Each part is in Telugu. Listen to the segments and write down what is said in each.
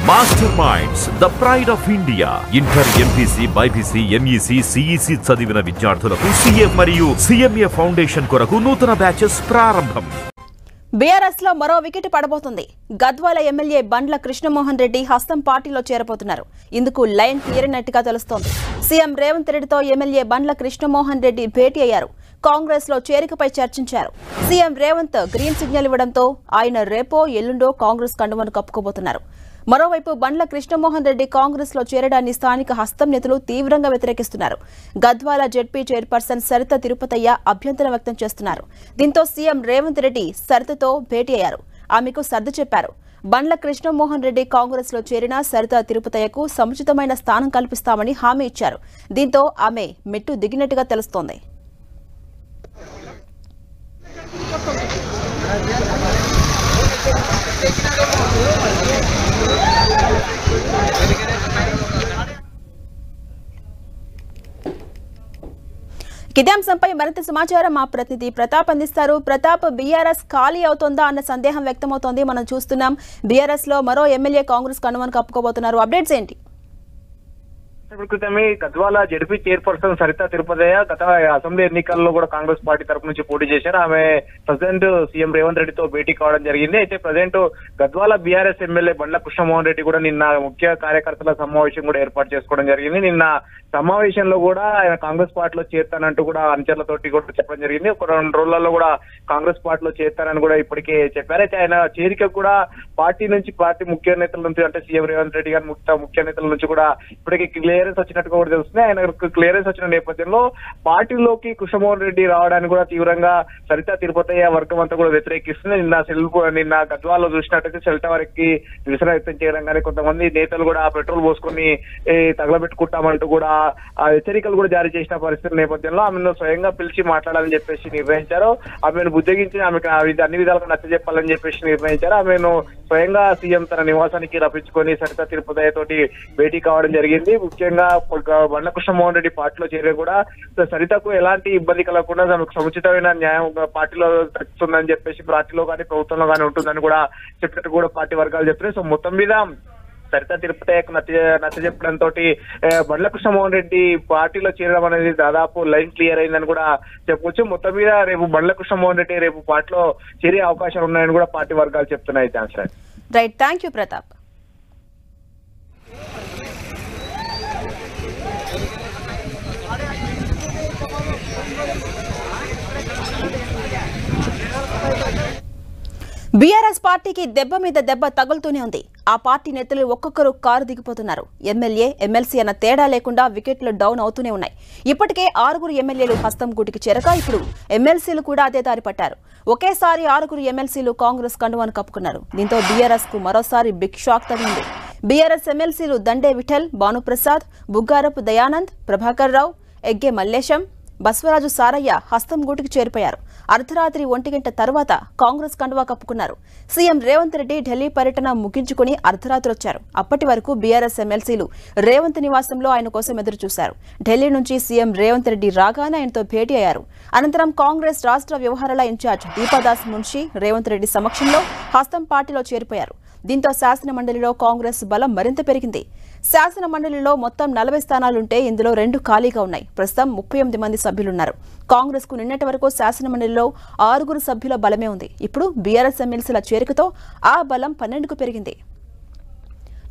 Master minds the pride of India. Inter, MPC, BiPC, MEC, CEC చదివిన విద్యార్థులకు సీఏ మరియు సిఎంఏ ఫౌండేషన్ కొరకు నూతన బ్యాచెస్ ప్రారంభం. బీఆర్ఎస్ లో మరో వికెట్ పడబోతుంది. గద్వాల ఎమ్మెల్యే బండ్ల కృష్ణమోహన్ రెడ్డి హస్తం పార్టీలో చేరబోతున్నారు. ఇందుకు లైన్ క్లియరైనట్టుగా తెలుస్తోంది. సీఎం రేవంత్ రెడ్డితో ఎమ్మెల్యే బండ్ల కృష్ణమోహన్ రెడ్డి భేటీ అయ్యారు. కాంగ్రెస్ లో చేరికపై చర్చించారు. సీఎం రేవంత్ గ్రీన్ సిగ్నల్ ఇవ్వడంతో ఆయన రేపో ఎల్లుండో కాంగ్రెస్ కండువాను కప్పుకోబోతున్నారు. మరోవైపు బండ్ల కృష్ణమోహన్ రెడ్డి కాంగ్రెస్ లో చేరడాన్ని స్థానిక హస్తం నేతలు తీవ్రంగా వ్యతిరేకిస్తున్నారు. గద్వాల జెడ్పీ చైర్పర్సన్ సరిత తిరుపతయ్య అభ్యంతరం వ్యక్తం చేస్తున్నారు. దీంతో సీఎం రేవంత్ రెడ్డి సరితతో భేటీ అయ్యారు. ఆమెకు సర్ది చెప్పారు. బండ్ల కృష్ణమోహన్ రెడ్డి కాంగ్రెస్ లో చేరిన సరిత తిరుపతయ్యకు సముచితమైన స్థానం కల్పిస్తామని హామీ ఇచ్చారు. దీంతో ఆమె మెట్టు దిగినట్టుగా తెలుస్తోంది. ఇదే అంశంపై మరింత సమాచారం మా ప్రతినిధి ప్రతాప్ అందిస్తారు. ప్రతాప్, బీఆర్ఎస్ ఖాళీ అవుతుందా అన్న సందేహం వ్యక్తమవుతోంది. మనం చూస్తున్నాం బీఆర్ఎస్ లో మరో ఎమ్మెల్యే కాంగ్రెస్ కండువాను కప్పుకోబోతున్నారు. అప్డేట్స్ ఏంటి? క్రితమే గద్వాల జెడ్పీ చైర్పర్సన్ సరిత తిరుపతయ్య గత అసెంబ్లీ ఎన్నికల్లో కూడా కాంగ్రెస్ పార్టీ తరపు నుంచి పోటీ చేశారు. ఆమె ప్రెసిడెంట్ సీఎం రేవంత్ రెడ్డితో భేటీ కావడం జరిగింది. అయితే ప్రజెంట్ గద్వాల బీఆర్ఎస్ ఎమ్మెల్యే బండ్ల కృష్ణమోహన్ రెడ్డి కూడా నిన్న ముఖ్య కార్యకర్తల సమావేశం కూడా ఏర్పాటు చేసుకోవడం జరిగింది. నిన్న సమావేశంలో కూడా ఆయన కాంగ్రెస్ పార్టీలో చేరుతానంటూ కూడా అనుచరులతోటి కూడా చెప్పడం జరిగింది. ఒక 2 రోజులలో కూడా కాంగ్రెస్ పార్టీలో చేరుతానని కూడా ఇప్పటికే చెప్పారు. అయితే ఆయన చేరిక కూడా పార్టీ ముఖ్య నేతల నుంచి అంటే సీఎం రేవంత్ రెడ్డి గారి ముఖ్య నేతల నుంచి కూడా ఇప్పటికే క్లియరెన్స్ వచ్చినట్టుగా కూడా తెలుస్తుంది. ఆయనకు క్లియరెన్స్ వచ్చిన నేపథ్యంలో పార్టీలోకి కృష్ణమోహన్ రెడ్డి రావడానికి కూడా తీవ్రంగా సరిత తిరుపతయ్య వర్గం అంతా కూడా వ్యతిరేకిస్తుంది. నిన్న గద్వాల్లో చూసినట్టయితే సెల్ టవర్ ఎక్కి నిరసన వ్యక్తం చేయడం కానీ కొంతమంది నేతలు కూడా పెట్రోల్ పోసుకొని తగలబెట్టుకుంటామంటూ కూడా హెచ్చరికలు కూడా జారీ చేసిన పరిస్థితి నేపథ్యంలో ఆమెను స్వయంగా పిలిచి మాట్లాడాలని చెప్పేసి నిర్ణయించారు. ఆమెను బుజ్జగించి ఆమెకు అన్ని విధాలుగా నచ్చజెప్పాలని చెప్పేసి నిర్ణయించారు. ఆమెను స్వయంగా సీఎం తన నివాసానికి రప్పించుకొని సరిత తిరుపతయ్య తోటి భేటీ కావడం జరిగింది. ముఖ్యంగా బండ్ల కృష్ణమోహన్ రెడ్డి పార్టీలో చేరే కూడా సరితకు ఎలాంటి ఇబ్బంది కలగకుండా సముచితమైన న్యాయం పార్టీలో దక్కుతుందని చెప్పేసి పార్టీలో కానీ ప్రభుత్వంలో కానీ ఉంటుందని కూడా చెప్పినట్టు కూడా పార్టీ వర్గాలు చెప్తున్నాయి. సో మొత్తం మీద సరిత తిరుపతయ్యకు నచ్చ చెప్పడంతో బండ్ల కృష్ణమోహన్ రెడ్డి పార్టీలో చేరడం అనేది దాదాపు లైన్ క్లియర్ అయిందని కూడా చెప్పవచ్చు. మొత్తం మీద రేపు బండ్ల కృష్ణమోహన్ రెడ్డి రేపు పార్టీలో చేరే అవకాశాలు ఉన్నాయని కూడా పార్టీ వర్గాలు చెప్తున్నాయి. Right, thank you Pratap. BRS పార్టీకి దెబ్బ మీద దెబ్బ తగులుతూనే ఉంది. ఆ పార్టీ నేతలు ఒక్కొక్కరు కారు దిగిపోతున్నారు. ఎమ్మెల్యే, ఎమ్మెల్సీ అన్న తేడా లేకుండా వికెట్లు డౌన్ అవుతూనే ఉన్నాయి. ఇప్పటికే 6 ఎమ్మెల్యేలు హస్తం గూటికి చేరక ఇప్పుడు ఎమ్మెల్సీలు కూడా అదే దారి పట్టారు. ఒకేసారి 6 ఎమ్మెల్సీలు కాంగ్రెస్ కండువాను కప్పుకున్నారు. దీంతో బీఆర్ఎస్ కు మరోసారి బిగ్ షాక్ తగిలింది. బీఆర్ఎస్ ఎమ్మెల్సీలు దండే విఠల్, భానుప్రసాద్, బుగ్గారపు దయానంద్, ప్రభాకర్ రావు, ఎగ్గే మల్లేశం, బస్వరాజు సారయ్య హస్తం గూటికి చేరిపోయారు. అర్ధరాత్రి 1 గంట తర్వాత కాంగ్రెస్ కండువా కప్పుకున్నారు. సీఎం రేవంత్ రెడ్డి ఢిల్లీ పర్యటన ముగించుకుని అర్ధరాత్రి వచ్చారు. అప్పటి వరకు బీఆర్ఎస్ ఎమ్మెల్సీలు రేవంత్ నివాసంలో ఆయన కోసం ఎదురు చూశారు. ఢిల్లీ నుంచి సీఎం రేవంత్ రెడ్డి రాగానే ఆయనతో భేటీ అయ్యారు. అనంతరం కాంగ్రెస్ రాష్ట్ర వ్యవహారాల ఇన్ఛార్జ్ దీపాదాస్ మున్షి రేవంత్ రెడ్డి సమక్షంలో హస్తం పార్టీలో చేరిపోయారు. దీంతో శాసన మండలిలో కాంగ్రెస్ బలం మరింత పెరిగింది. శాసన మండలిలో మొత్తం 40 స్థానాలుంటే ఇందులో 2 ఖాళీగా ఉన్నాయి. ప్రస్తుతం 38 మంది సభ్యులున్నారు. కాంగ్రెస్ కు నిన్నటి వరకు శాసన మండలిలో 6 సభ్యుల బలమే ఉంది. ఇప్పుడు బీఆర్ఎస్ ఎమ్మెల్సీల చేరికతో ఆ బలం 12కు పెరిగింది.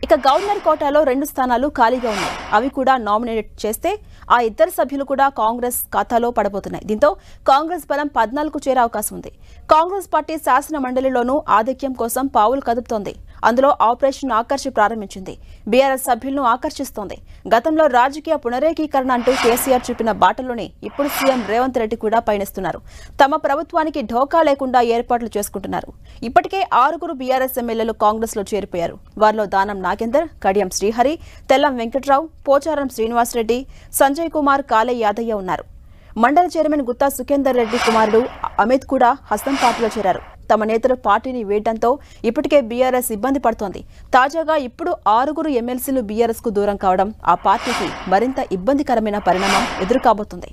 ఇక గవర్నర్ కోటాలో 2 స్థానాలు ఖాళీగా ఉన్నాయి. అవి కూడా నామినేట్ చేస్తే ఆ 2 సభ్యులు కూడా కాంగ్రెస్ ఖాతాలో పడబోతున్నాయి. దీంతో కాంగ్రెస్ బలం 14కు చేరే అవకాశం ఉంది. కాంగ్రెస్ పార్టీ శాసన మండలిలోనూ ఆధిక్యం కోసం పావులు కదుపుతోంది. అందులో ఆపరేషన్ ఆకర్షి ప్రారంభించింది. బీఆర్ఎస్ సభ్యులను ఆకర్షిస్తోంది. గతంలో రాజకీయ పునరేకీకరణ అంటూ కేసీఆర్ చూపిన బాటలోనే ఇప్పుడు సీఎం రేవంత్ రెడ్డి కూడా పయనిస్తున్నారు. తమ ప్రభుత్వానికి ఢోకా లేకుండా ఏర్పాట్లు చేసుకుంటున్నారు. ఇప్పటికే 6 బీఆర్ఎస్ ఎమ్మెల్యేలు కాంగ్రెస్ లో చేరిపోయారు. వారిలో దానం నాగేందర్, కడియం శ్రీహరి, తెల్లం వెంకట్రావు, పోచారం శ్రీనివాసరెడ్డి, సంజయ్ కుమార్, కాలే యాదయ్య ఉన్నారు. మండల చైర్మన్ గుత్తా సుఖేందర్ రెడ్డి కుమారుడు అమిత్ కూడా హస్తం పార్టీలో చేరారు. తమ నేతలు పార్టీని వీడడంతో ఇప్పటికే బీఆర్ఎస్ ఇబ్బంది పడుతోంది. తాజాగా ఇప్పుడు 6 ఎమ్మెల్సీలు బీఆర్ఎస్ కు దూరం కావడం ఆ పార్టీకి మరింత ఇబ్బందికరమైన పరిణామం ఎదురుకాబోతుంది.